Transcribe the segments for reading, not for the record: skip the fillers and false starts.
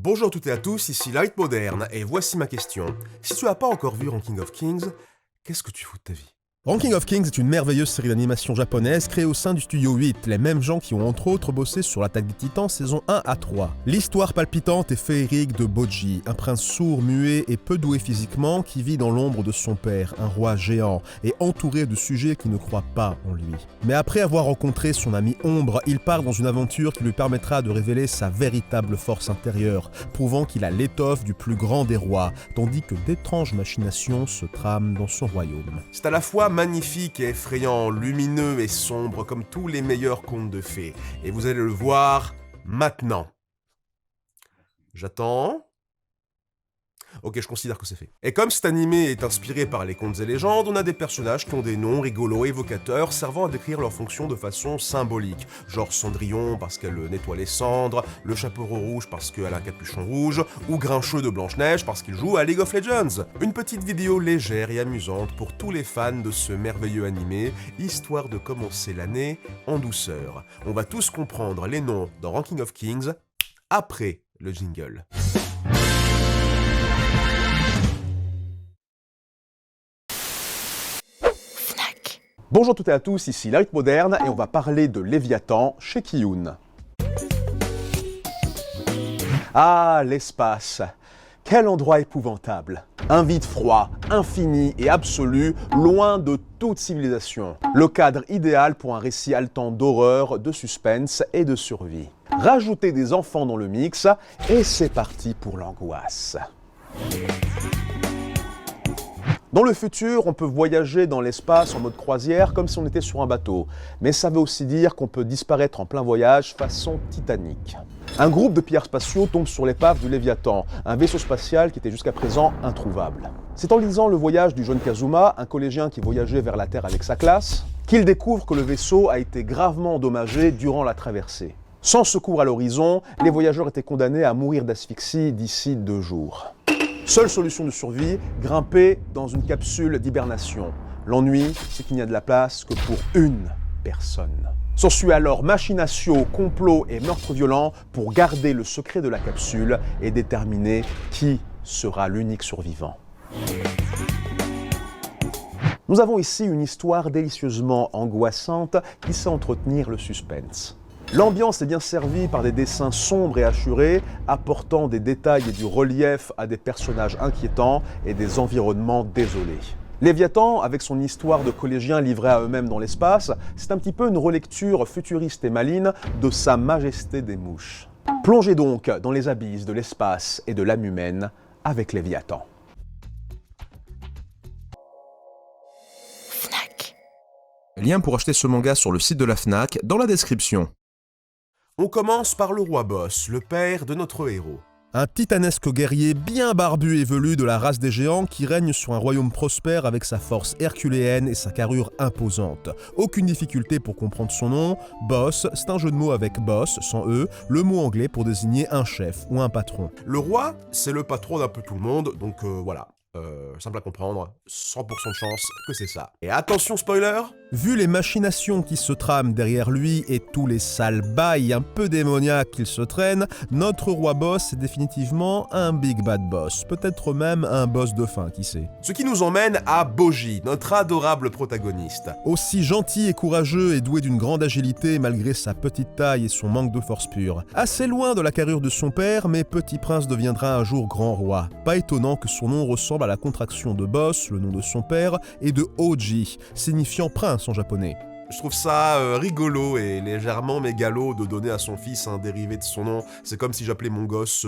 Bonjour à toutes et à tous, ici Light Moderne, et voici ma question. Si tu n'as pas encore vu Ranking of Kings, qu'est-ce que tu fous de ta vie ? Ranking of Kings est une merveilleuse série d'animation japonaise créée au sein du studio 8, les mêmes gens qui ont entre autres bossé sur l'Attaque des Titans saison 1 à 3. L'histoire palpitante et féerique de Bojji, un prince sourd, muet et peu doué physiquement qui vit dans l'ombre de son père, un roi géant, et entouré de sujets qui ne croient pas en lui. Mais après avoir rencontré son ami Ombre, il part dans une aventure qui lui permettra de révéler sa véritable force intérieure, prouvant qu'il a l'étoffe du plus grand des rois, tandis que d'étranges machinations se trament dans son royaume. C'est à la fois magnifique et effrayant, lumineux et sombre comme tous les meilleurs contes de fées. Et vous allez le voir maintenant. J'attends. Ok, je considère que c'est fait. Et comme cet animé est inspiré par les contes et légendes, on a des personnages qui ont des noms rigolos et évocateurs servant à décrire leur fonction de façon symbolique. Genre Cendrillon parce qu'elle nettoie les cendres, le Chaperon Rouge parce qu'elle a un capuchon rouge, ou Grincheux de Blanche-Neige parce qu'il joue à League of Legends. Une petite vidéo légère et amusante pour tous les fans de ce merveilleux animé, histoire de commencer l'année en douceur. On va tous comprendre les noms dans Ranking of Kings après le jingle. Bonjour à toutes et à tous, ici Light Moderne et on va parler de Léviathan chez Kiyun. Ah, l'espace. Quel endroit épouvantable. Un vide froid, infini et absolu, loin de toute civilisation. Le cadre idéal pour un récit haletant d'horreur, de suspense et de survie. Rajoutez des enfants dans le mix et c'est parti pour l'angoisse. Dans le futur, on peut voyager dans l'espace en mode croisière comme si on était sur un bateau. Mais ça veut aussi dire qu'on peut disparaître en plein voyage façon Titanic. Un groupe de pillards spatiaux tombe sur l'épave du Léviathan, un vaisseau spatial qui était jusqu'à présent introuvable. C'est en lisant le voyage du jeune Kazuma, un collégien qui voyageait vers la Terre avec sa classe, qu'il découvre que le vaisseau a été gravement endommagé durant la traversée. Sans secours à l'horizon, les voyageurs étaient condamnés à mourir d'asphyxie d'ici 2 jours. Seule solution de survie, grimper dans une capsule d'hibernation. L'ennui, c'est qu'il n'y a de la place que pour une personne. S'ensuit alors machination, complot et meurtre violent pour garder le secret de la capsule et déterminer qui sera l'unique survivant. Nous avons ici une histoire délicieusement angoissante qui sait entretenir le suspense. L'ambiance est bien servie par des dessins sombres et hachurés, apportant des détails et du relief à des personnages inquiétants et des environnements désolés. Léviathan, avec son histoire de collégiens livrés à eux-mêmes dans l'espace, c'est un petit peu une relecture futuriste et maligne de Sa Majesté des Mouches. Plongez donc dans les abysses de l'espace et de l'âme humaine avec Léviathan. Lien pour acheter ce manga sur le site de la Fnac dans la description. On commence par le roi boss, le père de notre héros. Un titanesque guerrier bien barbu et velu de la race des géants qui règne sur un royaume prospère avec sa force herculéenne et sa carrure imposante. Aucune difficulté pour comprendre son nom, Boss, c'est un jeu de mots avec boss, sans E, le mot anglais pour désigner un chef ou un patron. Le roi, c'est le patron d'un peu tout le monde, donc voilà. Simple à comprendre, 100% de chance que c'est ça. Et attention spoiler. Vu les machinations qui se trament derrière lui et tous les sales bails un peu démoniaques qu'il se traîne, notre roi boss est définitivement un big bad boss, peut-être même un boss de fin, qui sait. Ce qui nous emmène à Bojji, notre adorable protagoniste. Aussi gentil et courageux et doué d'une grande agilité malgré sa petite taille et son manque de force pure. Assez loin de la carrure de son père, mais Petit Prince deviendra un jour grand roi. Pas étonnant que son nom ressemble à la contraction de Boss, le nom de son père, et de Oji, signifiant prince en japonais. Je trouve ça rigolo et légèrement mégalo de donner à son fils un dérivé de son nom. C'est comme si j'appelais mon gosse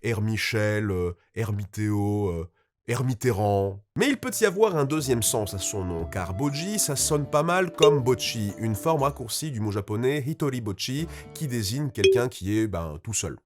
Hermichel, Hermithéo, Hermitterrand. Mais il peut y avoir un deuxième sens à son nom, car Bojji, ça sonne pas mal comme Bocchi, une forme raccourcie du mot japonais Hitori Bocchi, qui désigne quelqu'un qui est tout seul.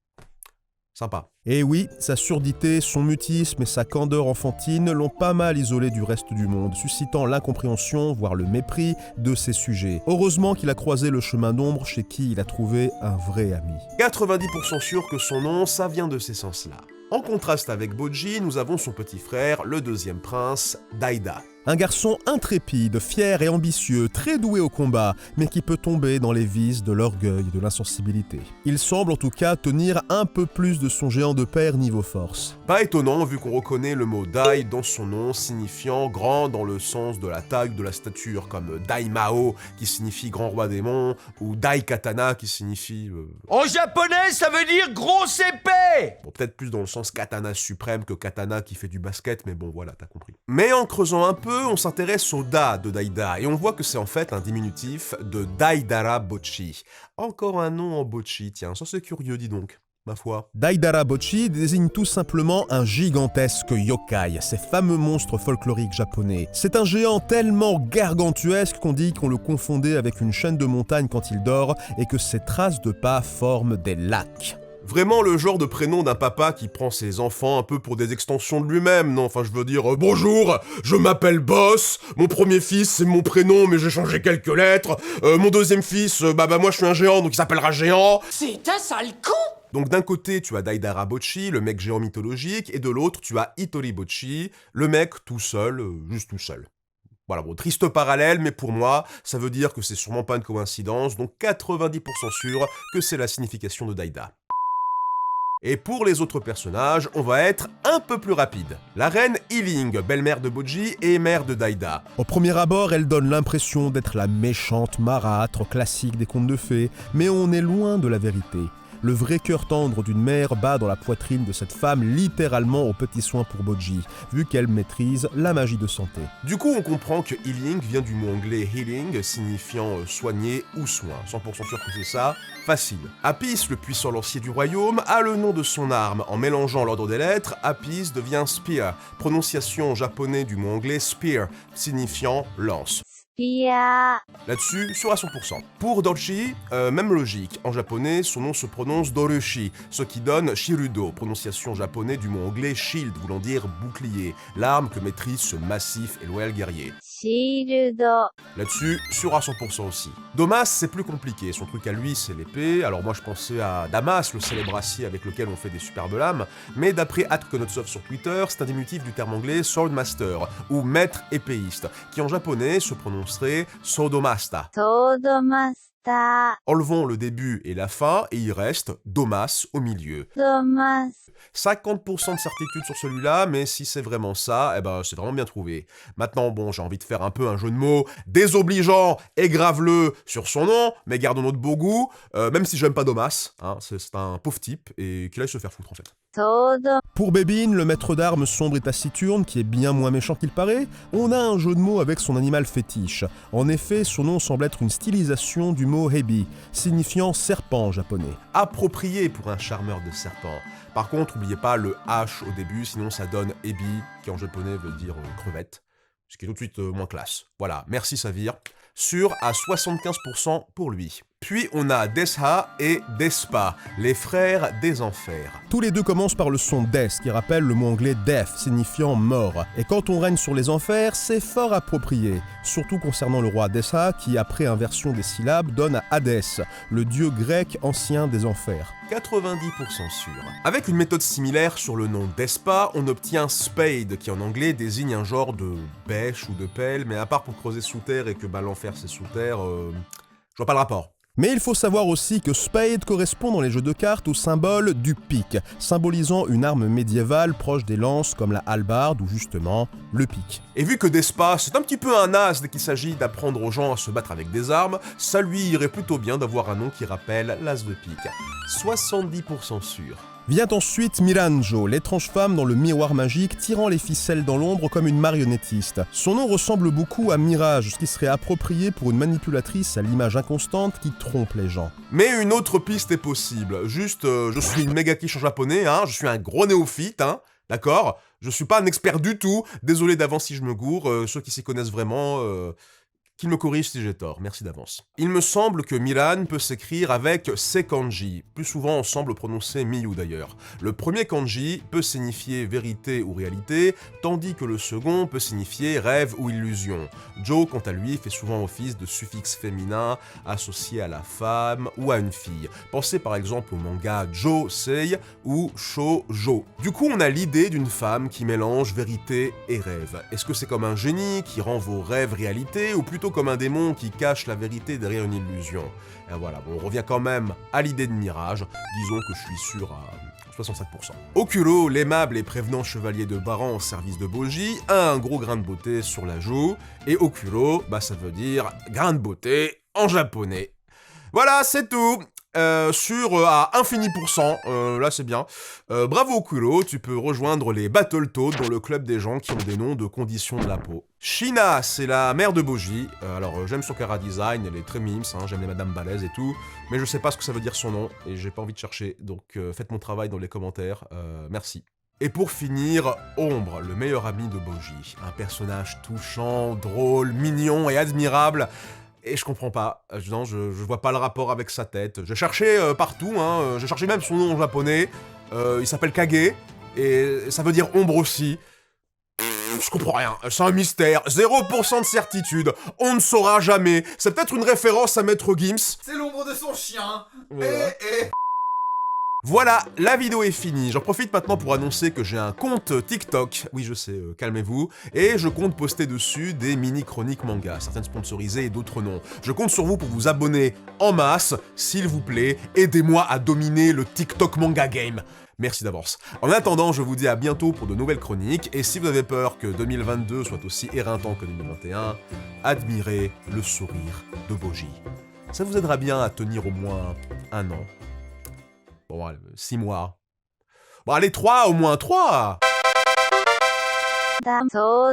Sympa. Et oui, sa surdité, son mutisme et sa candeur enfantine l'ont pas mal isolé du reste du monde, suscitant l'incompréhension, voire le mépris de ses sujets. Heureusement qu'il a croisé le chemin d'ombre chez qui il a trouvé un vrai ami. 90% sûr que son nom, ça vient de ces sens-là. En contraste avec Bojji, nous avons son petit frère, le deuxième prince, Daida. Un garçon intrépide, fier et ambitieux, très doué au combat, mais qui peut tomber dans les vices de l'orgueil et de l'insensibilité. Il semble en tout cas tenir un peu plus de son géant de père niveau force. Pas étonnant vu qu'on reconnaît le mot Dai dans son nom, signifiant grand dans le sens de la taille ou de la stature, comme Dai Mao qui signifie grand roi démon, ou Dai Katana qui signifie... En japonais, ça veut dire grosse épée! Bon, peut-être plus dans le sens katana suprême que katana qui fait du basket, mais bon voilà, t'as compris. Mais en creusant un peu, on s'intéresse au Da de Daida, et on voit que c'est en fait un diminutif de Daidara Bochi. Encore un nom en Bochi, tiens, ça c'est curieux, dis donc. Ma foi. Daidara Bochi désigne tout simplement un gigantesque yokai, ces fameux monstres folkloriques japonais. C'est un géant tellement gargantuesque qu'on dit qu'on le confondait avec une chaîne de montagne quand il dort et que ses traces de pas forment des lacs. Vraiment le genre de prénom d'un papa qui prend ses enfants un peu pour des extensions de lui-même, non? Enfin, je veux dire, bonjour, je m'appelle Boss, mon premier fils c'est mon prénom mais j'ai changé quelques lettres, mon deuxième fils, moi je suis un géant donc il s'appellera Géant. C'est un sale con! Donc d'un côté tu as Daidara Bochi, le mec géant mythologique, et de l'autre tu as Hitori Bochi, le mec tout seul, juste tout seul. Voilà, bon, triste parallèle, mais pour moi, ça veut dire que c'est sûrement pas une coïncidence, donc 90% sûr que c'est la signification de Daida. Et pour les autres personnages, on va être un peu plus rapide. La reine Iling, belle-mère de Boji et mère de Daida. Au premier abord, elle donne l'impression d'être la méchante marâtre classique des contes de fées, mais on est loin de la vérité. Le vrai cœur tendre d'une mère bat dans la poitrine de cette femme littéralement aux petits soins pour Boji, vu qu'elle maîtrise la magie de santé. Du coup, on comprend que healing vient du mot anglais healing, signifiant soigner ou soin. 100% sûr que c'est ça, facile. Apis, le puissant lancier du royaume, a le nom de son arme. En mélangeant l'ordre des lettres, Apis devient spear, prononciation en japonais du mot anglais spear, signifiant lance. Là-dessus, sûr à 100%. Pour Dorchi, même logique. En japonais, son nom se prononce Dorushi, ce qui donne Shirudo, prononciation japonais du mot anglais shield, voulant dire bouclier, l'arme que maîtrise ce massif et loyal guerrier. Là-dessus, sûr à 100% aussi. Domas, c'est plus compliqué. Son truc à lui, c'est l'épée. Alors moi, je pensais à Damas, le célèbre acier avec lequel on fait des superbes lames. Mais d'après @Konotsov sur Twitter, c'est un diminutif du terme anglais Swordmaster, ou maître épéiste, qui en japonais se prononcerait Sodomasta. Enlevons le début et la fin, et il reste Domas au milieu. 50% de certitude sur celui-là, mais si c'est vraiment ça, c'est vraiment bien trouvé. Maintenant, bon, j'ai envie de faire un peu un jeu de mots désobligeant et graveleux sur son nom, mais gardons notre beau goût, même si j'aime pas Domas, hein, c'est un pauvre type, et qu'il aille se faire foutre en fait. Pour Bébine, le maître d'armes sombre et taciturne, qui est bien moins méchant qu'il paraît, on a un jeu de mots avec son animal fétiche. En effet, son nom semble être une stylisation du mot hebi, signifiant serpent en japonais. Approprié pour un charmeur de serpent. Par contre, n'oubliez pas le H au début, sinon ça donne ebi, qui en japonais veut dire crevette, ce qui est tout de suite moins classe. Voilà, merci Savir. Sûr à 75% pour lui. Puis on a Desha et Despa, les frères des enfers. Tous les deux commencent par le son Des, qui rappelle le mot anglais death, signifiant mort. Et quand on règne sur les enfers, c'est fort approprié. Surtout concernant le roi Desha, qui après inversion des syllabes donne à Hadès, le dieu grec ancien des enfers. 90% sûr. Avec une méthode similaire sur le nom Despa, on obtient Spade, qui en anglais désigne un genre de bêche ou de pelle, mais à part pour creuser sous terre et que l'enfer c'est sous terre, je vois pas le rapport. Mais il faut savoir aussi que Spade correspond dans les jeux de cartes au symbole du pic, symbolisant une arme médiévale proche des lances comme la hallebarde ou justement le pic. Et vu que Despa, c'est un petit peu un as dès qu'il s'agit d'apprendre aux gens à se battre avec des armes, ça lui irait plutôt bien d'avoir un nom qui rappelle l'as de pique. 70% sûr. Vient ensuite Miranjo, l'étrange femme dans le miroir magique tirant les ficelles dans l'ombre comme une marionnettiste. Son nom ressemble beaucoup à Mirage, ce qui serait approprié pour une manipulatrice à l'image inconstante qui trompe les gens. Mais une autre piste est possible. Juste, je suis une méga quiche en japonais, hein, je suis un gros néophyte, hein, d'accord? Je suis pas un expert du tout, désolé d'avance si je me gourre, ceux qui s'y connaissent vraiment, Qu'il me corrige si j'ai tort, merci d'avance. Il me semble que Milan peut s'écrire avec ses kanji, plus souvent on semble prononcer Miyu d'ailleurs. Le premier kanji peut signifier vérité ou réalité, tandis que le second peut signifier rêve ou illusion. Jo, quant à lui, fait souvent office de suffixe féminin associé à la femme ou à une fille. Pensez par exemple au manga Josei ou Shoujo. Du coup, on a l'idée d'une femme qui mélange vérité et rêve. Est-ce que c'est comme un génie qui rend vos rêves réalité, ou plutôt comme un démon qui cache la vérité derrière une illusion? Et voilà, bon, on revient quand même à l'idée de mirage, disons que je suis sûr à 67%. Okulo, l'aimable et prévenant chevalier de Baran au service de Boji, a un gros grain de beauté sur la joue, et Okulo, bah ça veut dire grain de beauté en japonais. Voilà, c'est tout. À infini %, là c'est bien. Bravo Okulo, tu peux rejoindre les Battletoads dans le club des gens qui ont des noms de conditions de la peau. Shina, c'est la mère de Boji. Alors j'aime son cara design, elle est très mimes, hein, j'aime les Madame Balèze et tout, mais je sais pas ce que ça veut dire son nom, et j'ai pas envie de chercher, donc faites mon travail dans les commentaires, merci. Et pour finir, Ombre, le meilleur ami de Boji. Un personnage touchant, drôle, mignon et admirable. Et je comprends pas, non, je vois pas le rapport avec sa tête. J'ai cherché partout, hein, j'ai cherché même son nom en japonais, il s'appelle Kage, et ça veut dire ombre aussi. Je comprends rien, c'est un mystère, 0% de certitude, on ne saura jamais, c'est peut-être une référence à Maître Gims. C'est l'ombre de son chien. Voilà. Voilà, la vidéo est finie. J'en profite maintenant pour annoncer que j'ai un compte TikTok, oui je sais, calmez-vous, et je compte poster dessus des mini-chroniques manga, certaines sponsorisées et d'autres non. Je compte sur vous pour vous abonner en masse, s'il vous plaît, aidez-moi à dominer le TikTok manga game. Merci d'avance. En attendant, je vous dis à bientôt pour de nouvelles chroniques, et si vous avez peur que 2022 soit aussi éreintant que 2021, admirez le sourire de Boji. Ça vous aidera bien à tenir au moins un an. Bon, 6 mois. Bon, allez, 3, au moins 3! Damso